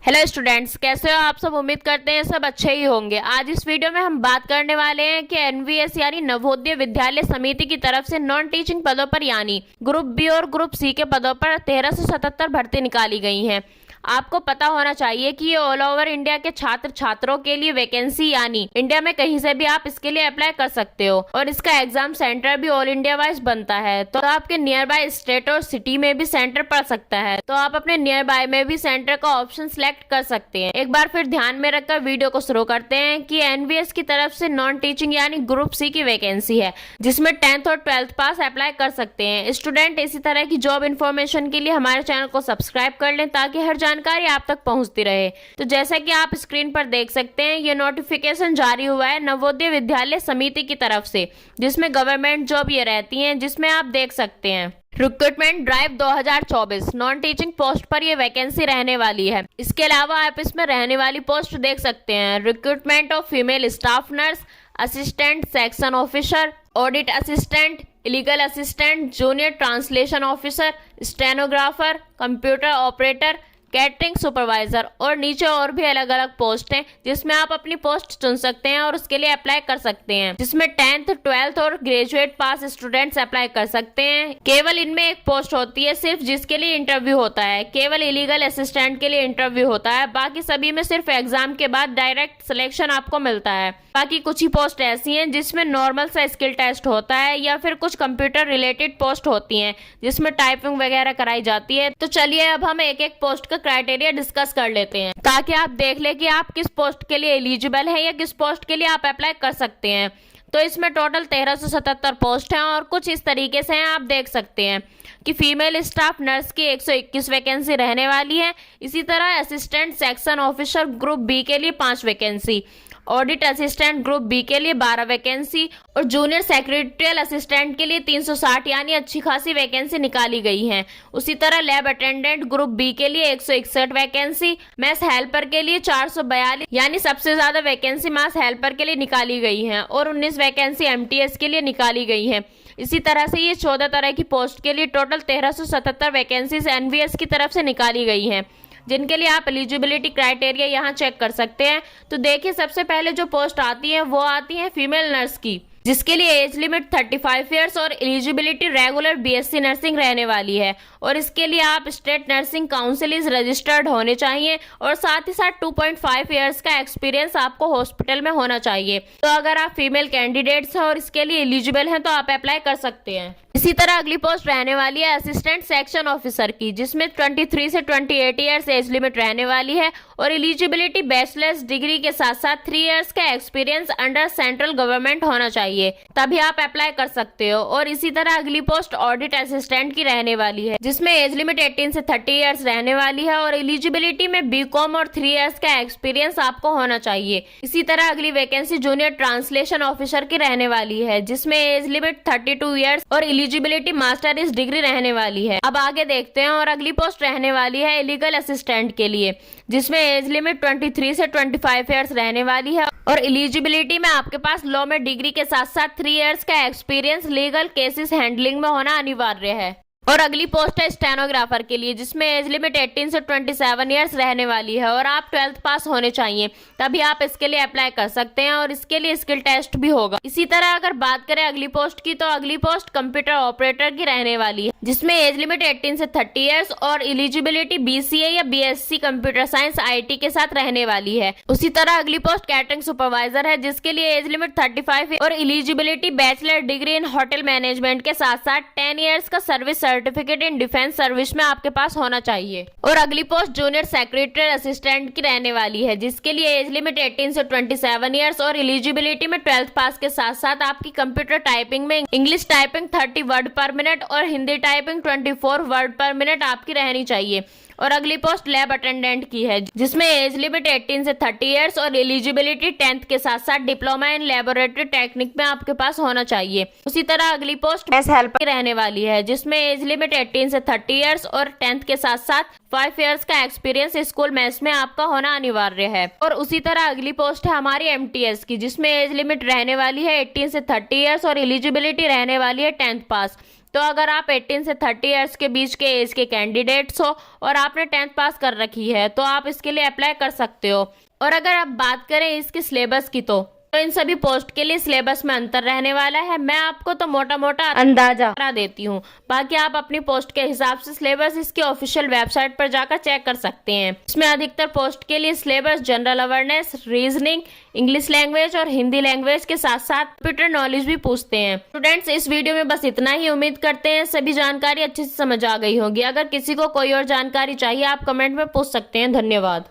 Hello students, कैसे हो आप सब। उम्मीद करते हैं सब अच्छे ही होंगे। आज इस वीडियो में हम बात करने वाले हैं कि एनवीएस यानी नवोदय विद्यालय समिति की तरफ से नॉन टीचिंग पदों पर यानी ग्रुप बी और ग्रुप सी के पदों पर 1377 भर्ती निकाली गई हैं। आपको पता होना चाहिए कि ये ऑल ओवर इंडिया के छात्र छात्रों के लिए वैकेंसी यानी इंडिया में कहीं से भी आप इसके लिए अप्लाई कर सकते हो और इसका एग्जाम सेंटर भी ऑल इंडिया वाइज बनता है। तो आपके नियर बाय स्टेट और सिटी में भी सेंटर पड़ सकता है, तो आप अपने नियर बाय में भी सेंटर का ऑप्शन सिलेक्ट कर सकते हैं। एक बार फिर ध्यान में रखकर वीडियो को शुरू करते हैं कि एनवीएस की तरफ से नॉन टीचिंग यानी ग्रुप सी की वैकेंसी है, जिसमें 10th और 12th पास अप्लाई कर सकते हैं। स्टूडेंट इसी तरह की जॉब इन्फॉर्मेशन के लिए हमारे चैनल को सब्सक्राइब कर लें ताकि हर जानकारी आप तक पहुंचती रहे। तो जैसा कि आप स्क्रीन पर देख सकते हैं, ये नोटिफिकेशन जारी हुआ है नवोदय विद्यालय समिति की तरफ से, जिसमें गवर्नमेंट जॉब ये रहती हैं, जिसमें आप देख सकते हैं recruitment drive 2024 non teaching post पर ये वैकेंसी रहने वाली है। इसके अलावा आप इसमें रहने वाली पोस्ट देख सकते हैं। Recruitment of female staff nurse, assistant section officer, audit assistant, legal assistant, junior translation officer, stenographer, computer operator, catering supervisor और नीचे और भी अलग अलग पोस्ट हैं, जिसमें आप अपनी पोस्ट चुन सकते हैं और उसके लिए अप्लाई कर सकते हैं, जिसमें 10th 12th और ग्रेजुएट पास स्टूडेंट्स अप्लाई कर सकते हैं। केवल इनमें एक पोस्ट होती है सिर्फ जिसके लिए इंटरव्यू होता है, केवल इलीगल असिस्टेंट के लिए इंटरव्यू होता है। बाकी सभी में सिर्फ एग्जाम के बाद डायरेक्ट सिलेक्शन आपको मिलता है। बाकी कुछ ही पोस्ट ऐसी हैं जिसमें नॉर्मल सा स्किल टेस्ट होता है, या फिर कुछ कंप्यूटर रिलेटेड पोस्ट होती हैं जिसमें टाइपिंग वगैरह कराई जाती है। तो चलिए अब हम एक एक पोस्ट का क्राइटेरिया डिस्कस कर लेते हैं, ताकि आप देख ले कि आप किस पोस्ट के लिए एलिजिबल हैं या किस पोस्ट के लिए आप अप्लाई कर सकते हैं। तो इसमें टोटल 1377 पोस्ट हैं और कुछ इस तरीके से हैं, आप देख सकते हैं कि फीमेल स्टाफ नर्स की 121 वैकेंसी रहने वाली है। इसी तरह assistant section officer group B के लिए 5 vacancy, audit assistant group B के लिए 12 वैकेंसी और जूनियर सेक्रेटरियल असिस्टेंट के लिए 360 यानी अच्छी खासी वैकेंसी निकाली गई हैं। उसी तरह लैब अटेंडेंट ग्रुप बी के लिए 161 वैकेंसी, मैथ हेल्पर के लिए 442 यानी सबसे ज्यादा वैकेंसी मैथ हेल्पर के लिए निकाली गई हैं और 19 वैकेंसी एमटीएस के लिए निकाली गई हैं। इसी तरह से ये 14 तरह की पोस्ट के लिए टोटल 1377 वैकेंसीज एनवीएस की तरफ से निकाली गई हैं, जिनके लिए आप एलिजिबिलिटी क्राइटेरिया यहाँ चेक कर सकते हैं। तो देखिए, सबसे पहले जो पोस्ट आती है वो आती है फीमेल नर्स की, जिसके लिए एज लिमिट 35 ईयर्स और एलिजिबिलिटी रेगुलर बीएससी नर्सिंग रहने वाली है और इसके लिए आप स्टेट नर्सिंग काउंसिल रजिस्टर्ड होने चाहिए और साथ ही साथ 2.5 ईयर्स का एक्सपीरियंस आपको हॉस्पिटल में होना चाहिए। तो अगर आप फीमेल कैंडिडेट्स हैं और इसके लिए एलिजिबल हैं तो आप अप्लाई कर सकते हैं। इसी तरह अगली पोस्ट रहने वाली है असिस्टेंट सेक्शन ऑफिसर की, जिसमें 23 से 28 ईयर्स एज लिमिट रहने वाली है और एलिजिबिलिटी बैचलर्स डिग्री के साथ साथ 3 ईयर्स का एक्सपीरियंस अंडर सेंट्रल गवर्नमेंट होना चाहिए, तभी आप अप्लाई कर सकते हो। और इसी तरह अगली पोस्ट ऑडिट असिस्टेंट की रहने वाली है, जिसमें एज लिमिट 18 से 30 ईयर्स रहने वाली है और एलिजिबिलिटी में बीकॉम और 3 ईयर्स का एक्सपीरियंस आपको होना चाहिए। इसी तरह अगली वैकेंसी जूनियर ट्रांसलेशन ऑफिसर की रहने वाली है, जिसमें एज लिमिट 32 ईयर्स और एलिजिबिलिटी मास्टर्स डिग्री रहने वाली है। अब आगे देखते हैं। और अगली पोस्ट रहने वाली है लीगल असिस्टेंट के लिए, जिसमें एज लिमिट 23 से 25 ईयर्स रहने वाली है और एलिजिबिलिटी में आपके पास लॉ में डिग्री के साथ साथ 3 ईयर्स का एक्सपीरियंस लीगल केसेस हैंडलिंग में होना अनिवार्य है। और अगली पोस्ट है स्टेनोग्राफर के लिए, जिसमें एज लिमिट 18 से 27 ईयर्स रहने वाली है और आप 12th पास होने चाहिए, तभी आप इसके लिए अप्लाई कर सकते हैं और इसके लिए स्किल टेस्ट भी होगा। इसी तरह अगर बात करें अगली पोस्ट की, तो अगली पोस्ट कंप्यूटर ऑपरेटर की रहने वाली है, जिसमें एज लिमिट 18 से 30 ईयर्स और एलिजिबिलिटी बीसीए या बीएससी कंप्यूटर साइंस आईटी के साथ रहने वाली है। उसी तरह अगली पोस्ट कैटरिंग सुपरवाइजर है, जिसके लिए एज लिमिट 35 और eligibility bachelor degree in hotel management के साथ साथ 10 ईयर्स का service certificate in defence service में आपके पास होना चाहिए। और अगली पोस्ट जूनियर सेक्रेटरी असिस्टेंट की रहने वाली है, जिसके लिए एज लिमिट 18 से 27 ईयर्स और एलिजिबिलिटी में 12th पास के साथ साथ आपकी कंप्यूटर टाइपिंग में इंग्लिश टाइपिंग 30 वर्ड पर मिनट और हिंदी टाइपिंग 24 वर्ड पर मिनट आपकी रहनी चाहिए। और अगली पोस्ट लैब अटेंडेंट की है, जिसमें एज लिमिट 18 से 30 ईयर्स और एलिजिबिलिटी 10th के साथ साथ डिप्लोमा इन लेबोरेटरी टेक्निक में आपके पास होना चाहिए। उसी तरह अगली पोस्ट मैथ हेल्पर रहने वाली है, जिसमें एज लिमिट 18 से 30 ईयर्स और 10th के साथ साथ 5 ईयर्स का एक्सपीरियंस स्कूल मैथ्स में आपका होना अनिवार्य है। और उसी तरह अगली पोस्ट है हमारी एमटीएस की, जिसमें एज लिमिट रहने वाली है 18 से 30 ईयर्स और एलिजिबिलिटी रहने वाली है 10th पास। तो अगर आप 18 से 30 ईयर्स के बीच के एज के कैंडिडेट्स हो और आपने 10th पास कर रखी है तो आप इसके लिए अप्लाई कर सकते हो। और अगर आप बात करें इसके सिलेबस की तो इन सभी पोस्ट के लिए सिलेबस में अंतर रहने वाला है। मैं आपको तो मोटा मोटा अंदाजा करा देती हूँ, बाकी आप अपनी पोस्ट के हिसाब से सिलेबस इसकी ऑफिशियल वेबसाइट पर जाकर चेक कर सकते हैं। इसमें अधिकतर पोस्ट के लिए syllabus general awareness, reasoning, English language और हिंदी लैंग्वेज के साथ साथ कंप्यूटर नॉलेज भी पूछते हैं। स्टूडेंट्स, इस वीडियो में बस इतना ही। उम्मीद करते हैं सभी जानकारी अच्छे से समझ आ गई होगी। अगर किसी को कोई और जानकारी चाहिए आप कमेंट में पूछ सकते हैं। धन्यवाद।